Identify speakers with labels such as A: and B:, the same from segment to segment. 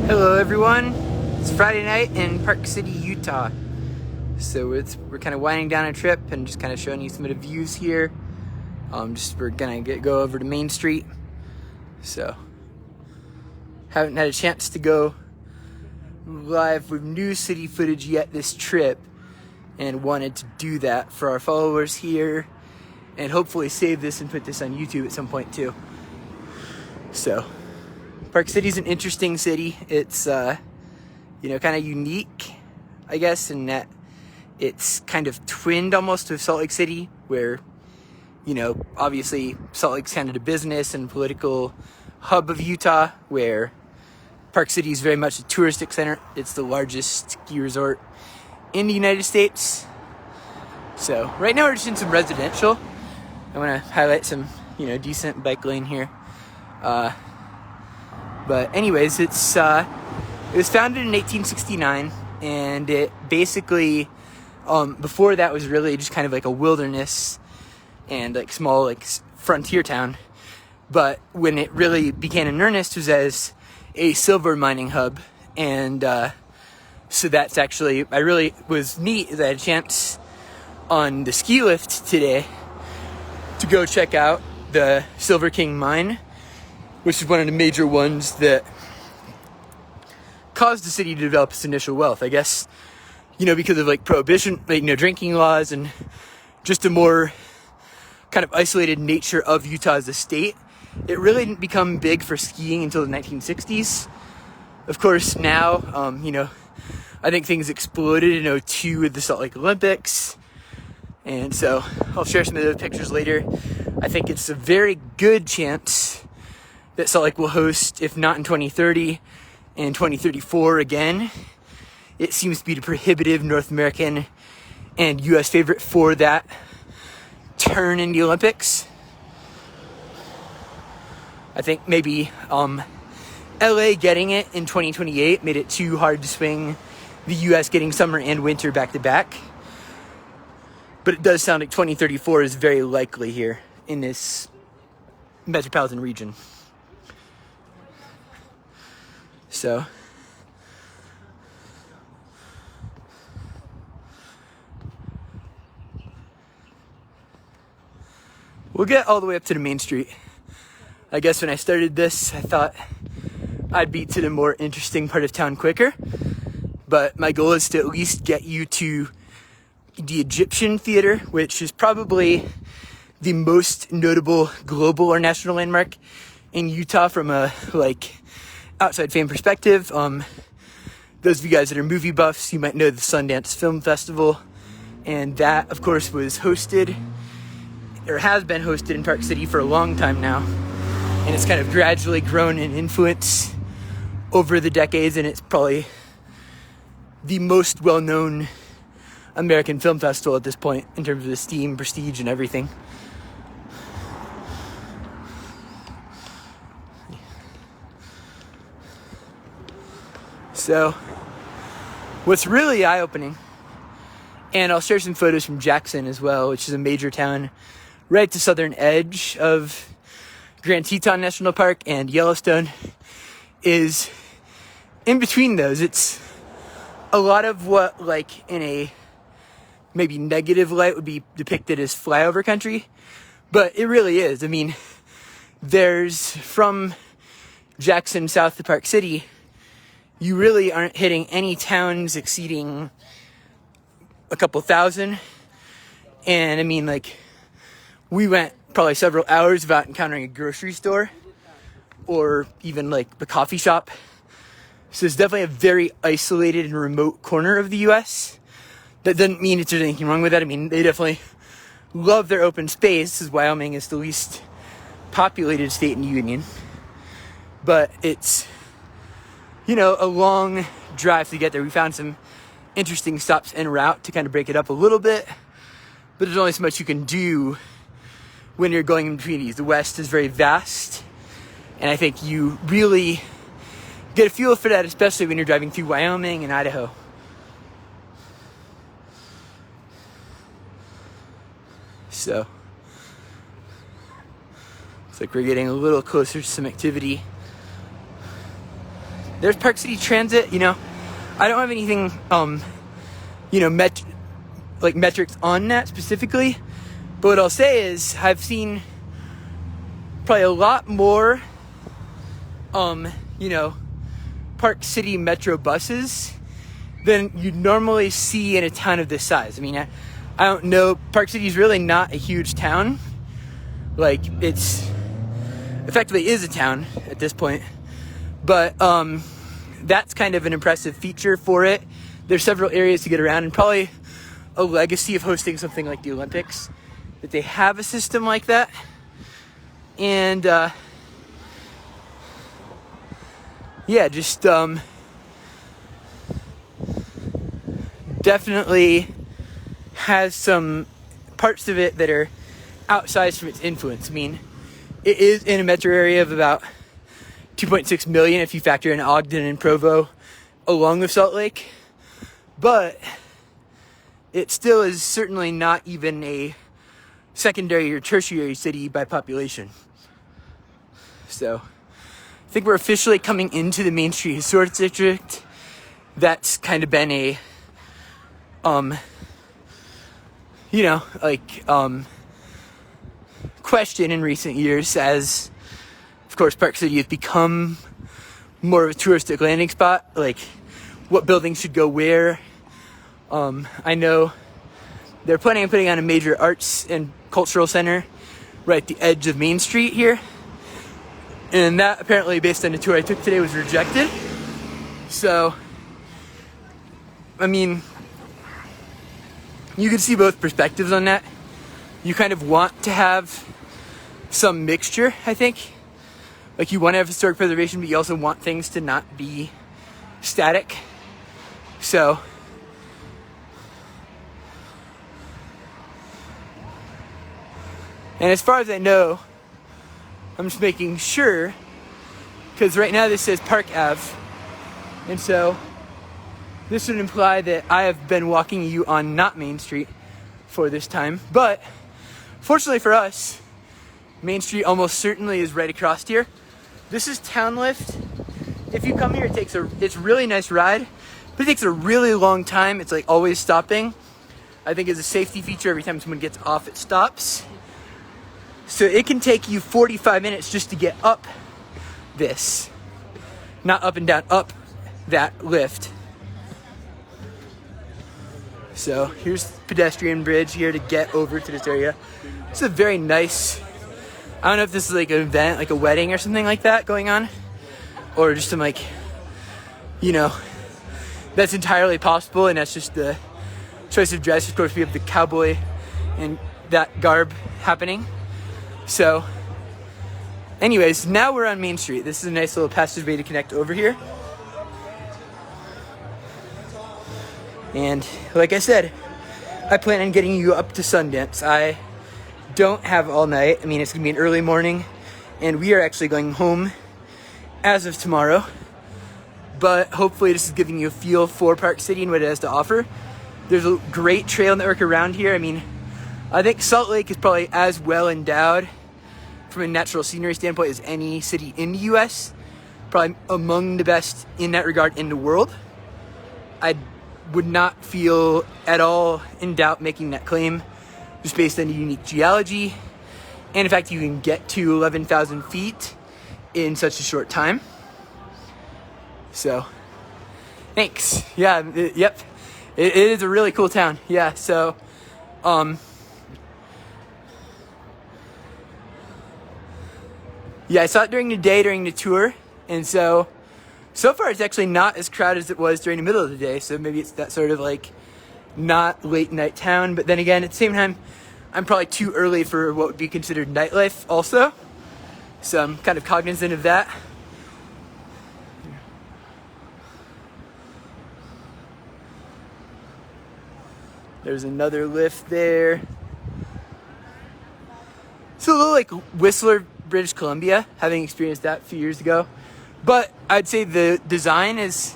A: Hello everyone, it's Friday night in Park City, Utah. So we're kind of winding down a trip and just kind of showing you some of the views here. We're gonna go over to Main Street. So haven't had a chance to go live with new city footage yet this trip, and wanted to do that for our followers here and hopefully save this and put this on YouTube at some point too. So Park City's an interesting city. It's kind of unique, I guess, in that it's kind of twinned almost with Salt Lake City, where, obviously Salt Lake's kind of the business and political hub of Utah, where Park City is very much a touristic center. It's the largest ski resort in the United States. So right now we're just in some residential. I want to highlight some, decent bike lane here. But anyways, it was founded in 1869, and it basically, before that was really just kind of like a wilderness and like small like frontier town. But when it really began in earnest was as a silver mining hub, and so that's actually, I really was neat that I had a chance on the ski lift today to go check out the Silver King mine, which is one of the major ones that caused the city to develop its initial wealth, I guess, because of like prohibition, drinking laws, and just a more kind of isolated nature of Utah as a state. It really didn't become big for skiing until the 1960s. Of course, now, I think things exploded in 2002 with the Salt Lake Olympics. And so I'll share some of the pictures later. I think it's a very good chance that Salt Lake will host, if not in 2030, in 2034 again. It seems to be the prohibitive North American and U.S. favorite for that turn in the Olympics. I think maybe LA getting it in 2028 made it too hard to swing the U.S. getting summer and winter back to back. But it does sound like 2034 is very likely here in this metropolitan region. So we'll get all the way up to the Main Street. I guess when I started this, I thought I'd be to the more interesting part of town quicker. But my goal is to at least get you to the Egyptian Theater, which is probably the most notable global or national landmark in Utah from a outside fame perspective. Those of you guys that are movie buffs, you might know the Sundance Film Festival, and that of course was hosted, or has been hosted, in Park City for a long time now, and it's kind of gradually grown in influence over the decades, and it's probably the most well-known American film festival at this point in terms of esteem, prestige, and everything. So what's really eye-opening, and I'll share some photos from Jackson as well, which is a major town right at the southern edge of Grand Teton National Park and Yellowstone, is in between those. It's a lot of what, in a maybe negative light, would be depicted as flyover country, but it really is. I mean, there's, from Jackson south to Park City, you really aren't hitting any towns exceeding a couple thousand. And I mean, we went probably several hours without encountering a grocery store or even the coffee shop. So it's definitely a very isolated and remote corner of the U.S. That doesn't mean there's anything wrong with that. I mean, they definitely love their open space, as Wyoming is the least populated state in the Union. But it's, a long drive to get there. We found some interesting stops en route to kind of break it up a little bit, but there's only so much you can do when you're going in between these. The West is very vast, and I think you really get a feel for that, especially when you're driving through Wyoming and Idaho. So it's like we're getting a little closer to some activity there's Park City Transit. You know, I don't have anything, you know, metrics on that specifically. But what I'll say is I've seen probably a lot more, you know, Park City Metro buses than you'd normally see in a town of this size. I mean, I don't know. Park City is really not a huge town. Like, it's effectively is a town at this point. But that's kind of an impressive feature for it. There's several areas to get around, and probably a legacy of hosting something like the Olympics, that they have a system like that. And yeah, just definitely has some parts of it that are outsized from its influence. I mean, it is in a metro area of about 2.6 million if you factor in Ogden and Provo along with Salt Lake, but it still is certainly not even a secondary or tertiary city by population. So I think we're officially coming into the Main Street Historic District. That's kind of been a you know, like question in recent years, as of course Park City has become more of a touristic landing spot, like what buildings should go where. I know they're planning on putting on a major arts and cultural center right at the edge of Main Street here, and that apparently, based on the tour I took today, was rejected. So I mean, you can see both perspectives on that. You kind of want to have some mixture, I think. Like, you want to have historic preservation, but you also want things to not be static. So and as far as I know, I'm just making sure, because right now this says Park Ave, and so this would imply that I have been walking you on not Main Street for this time. But fortunately for us, Main Street almost certainly is right across here. This is Town Lift. If you come here, it's a really nice ride, but it takes a really long time. It's like always stopping. I think it's a safety feature. Every time someone gets off, it stops. So it can take you 45 minutes just to get up this. Not up and down, up that lift. So here's the pedestrian bridge here to get over to this area. It's a very nice, I don't know if this is like an event, like a wedding or something like that going on, or just some, like, you know, that's entirely possible, and that's just the choice of dress. Of course, we have the cowboy and that garb happening. So anyways, now we're on Main Street. This is a nice little passageway to connect over here. And like I said, I plan on getting you up to Sundance. I don't have all night. I mean, it's going to be an early morning, and we are actually going home as of tomorrow. But hopefully this is giving you a feel for Park City and what it has to offer. There's a great trail network around here. I mean, I think Salt Lake is probably as well endowed from a natural scenery standpoint as any city in the U.S. Probably among the best in that regard in the world. I would not feel at all in doubt making that claim, just based on the unique geology and the fact you can get to 11,000 feet in such a short time. So, thanks. Yeah, yep. It is a really cool town. Yeah, so, yeah, I saw it during the day, during the tour, and so far it's actually not as crowded as it was during the middle of the day, so maybe it's that sort of, like, not late night town, but then again, at the same time, I'm probably too early for what would be considered nightlife also, so I'm kind of cognizant of that. There's another lift there. It's a little like Whistler, British Columbia, having experienced that a few years ago. But I'd say the design is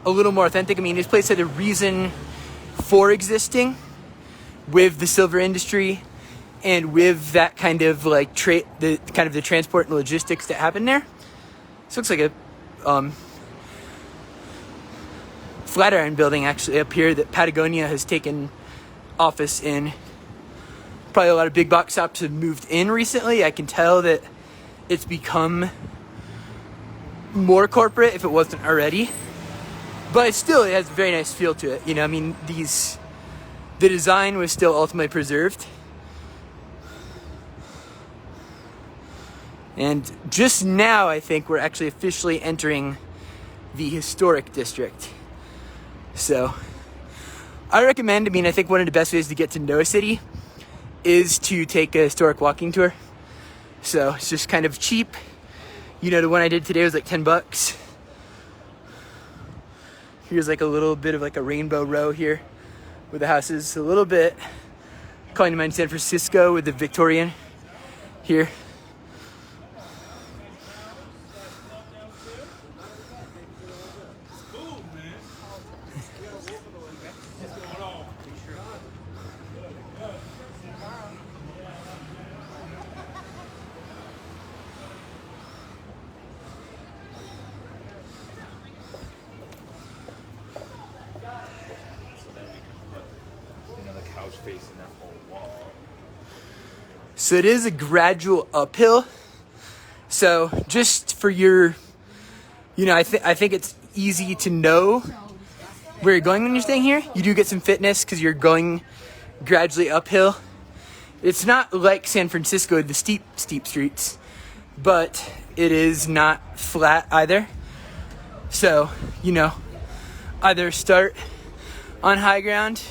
A: a little more authentic. I mean, this place had a reason for existing with the silver industry and with that kind of like the transport and logistics that happened there. So it looks like Flatiron Building actually up here that Patagonia has taken office in. Probably a lot of big box shops have moved in recently. I can tell that it's become more corporate if it wasn't already. But still, it has a very nice feel to it. You know, I mean, the design was still ultimately preserved. And just now, I think we're actually officially entering the historic district. So, I recommend, I think one of the best ways to get to know a city is to take a historic walking tour. So, it's just kind of cheap. You know, the one I did today was like $10. Here's like a little bit of like a rainbow row here with the houses. A little bit calling to mind San Francisco with the Victorian here. So it is a gradual uphill. So just for your, I think it's easy to know where you're going when you're staying here. You do get some fitness because you're going gradually uphill. It's not like San Francisco with the steep streets, but it is not flat either. So, either start on high ground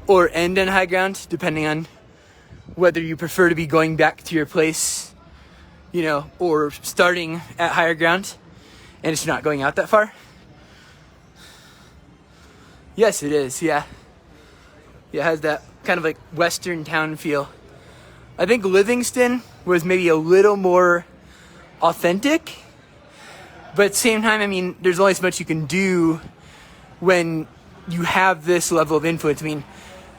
A: or end on high ground, depending on whether you prefer to be going back to your place, or starting at higher ground and it's not going out that far. Yes, it is, yeah. It has that kind of like western town feel. I think Livingston was maybe a little more authentic, but at the same time, there's only so much you can do when you have this level of influence.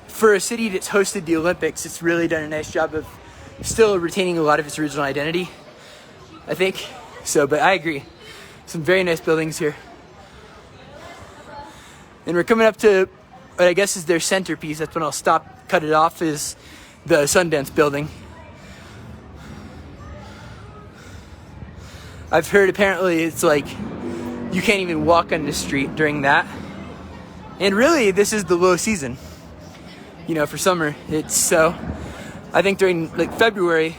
A: For a city that's hosted the Olympics, it's really done a nice job of still retaining a lot of its original identity, I think. So, but I agree. Some very nice buildings here. And we're coming up to what I guess is their centerpiece. That's when I'll cut it off, is the Sundance Building. I've heard apparently it's like you can't even walk on the street during that. And really, this is the low season, for summer. It's so, I think during like February,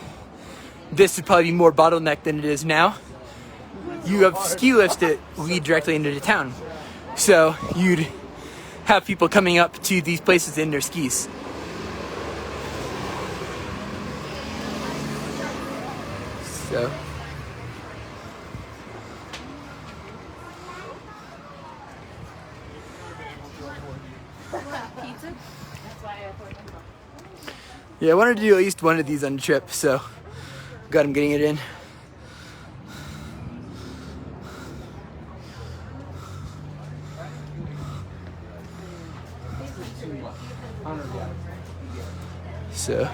A: this would probably be more bottlenecked than it is now. You have ski lifts that lead directly into the town. So you'd have people coming up to these places in their skis. So. Yeah, I wanted to do at least one of these on the trip, so glad I'm getting it in. So,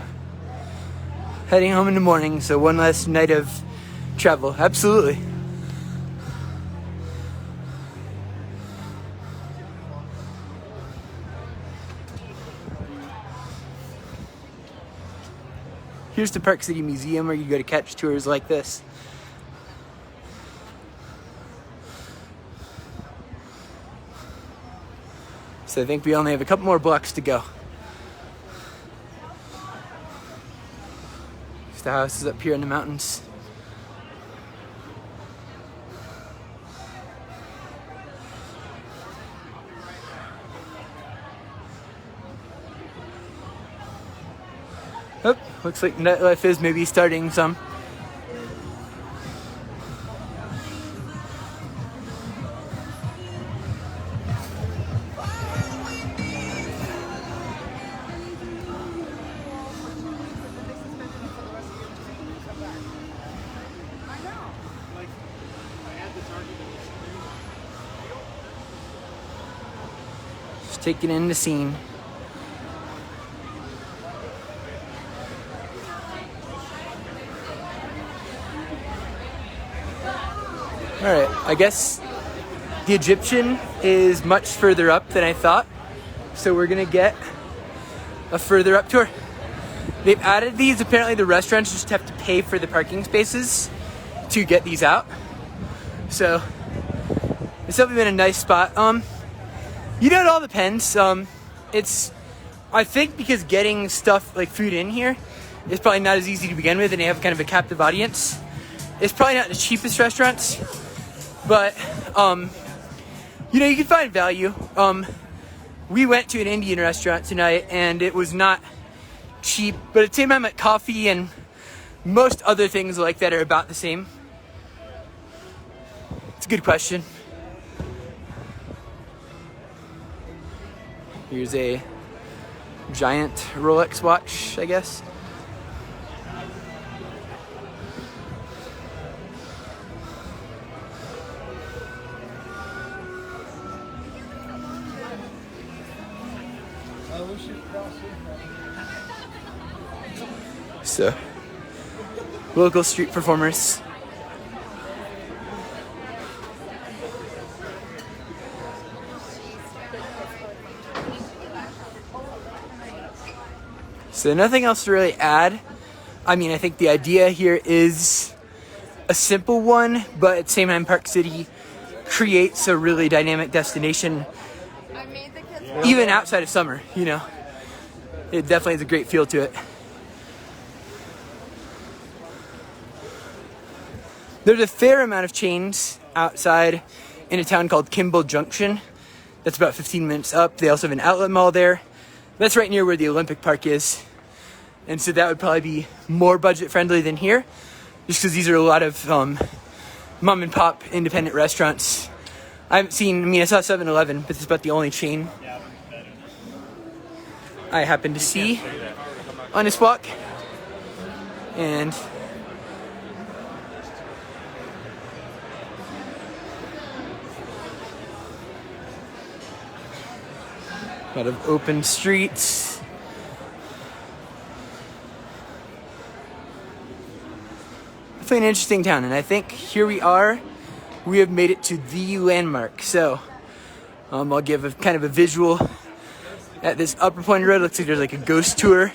A: heading home in the morning, so one last night of travel. Absolutely. Here's the Park City Museum where you go to catch tours like this. So I think we only have a couple more blocks to go. The house is up here in the mountains. Oh, looks like nightlife is maybe starting some. Just taking in the scene. Alright, I guess The Egyptian is much further up than I thought, so we're gonna get a further up tour. They've added these. Apparently the restaurants just have to pay for the parking spaces to get these out. So it's definitely been a nice spot. It all depends. It's, I think, because getting stuff like food in here is probably not as easy to begin with, and they have kind of a captive audience. It's probably not the cheapest restaurants, but you can find value. We went to an Indian restaurant tonight, and it was not cheap, but at the same time, like, coffee and most other things like that are about the same. It's a good question. Here's a giant Rolex watch, I guess. So, local street performers. So nothing else to really add. I mean, I think the idea here is a simple one, but at the same time, Park City creates a really dynamic destination, even outside of summer, It definitely has a great feel to it. There's a fair amount of chains outside in a town called Kimball Junction. That's about 15 minutes up. They also have an outlet mall there. That's right near where the Olympic Park is. And so that would probably be more budget friendly than here, just because these are a lot of mom and pop independent restaurants. I saw 7-Eleven, but it's about the only chain I happened to see on this walk. And a lot of open streets. Definitely an interesting town, and I think here we are. We have made it to the landmark. So I'll give a kind of a visual at this upper point of the road. Looks like there's like a ghost tour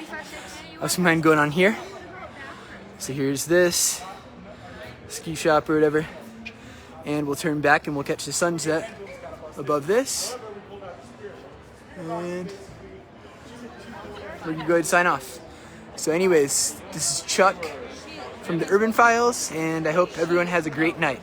A: of some kind going on here. So here's this ski shop or whatever, and we'll turn back and we'll catch the sunset above this. And we're gonna go ahead and sign off. So anyways, this is Chuck from the Urban Files, and I hope everyone has a great night.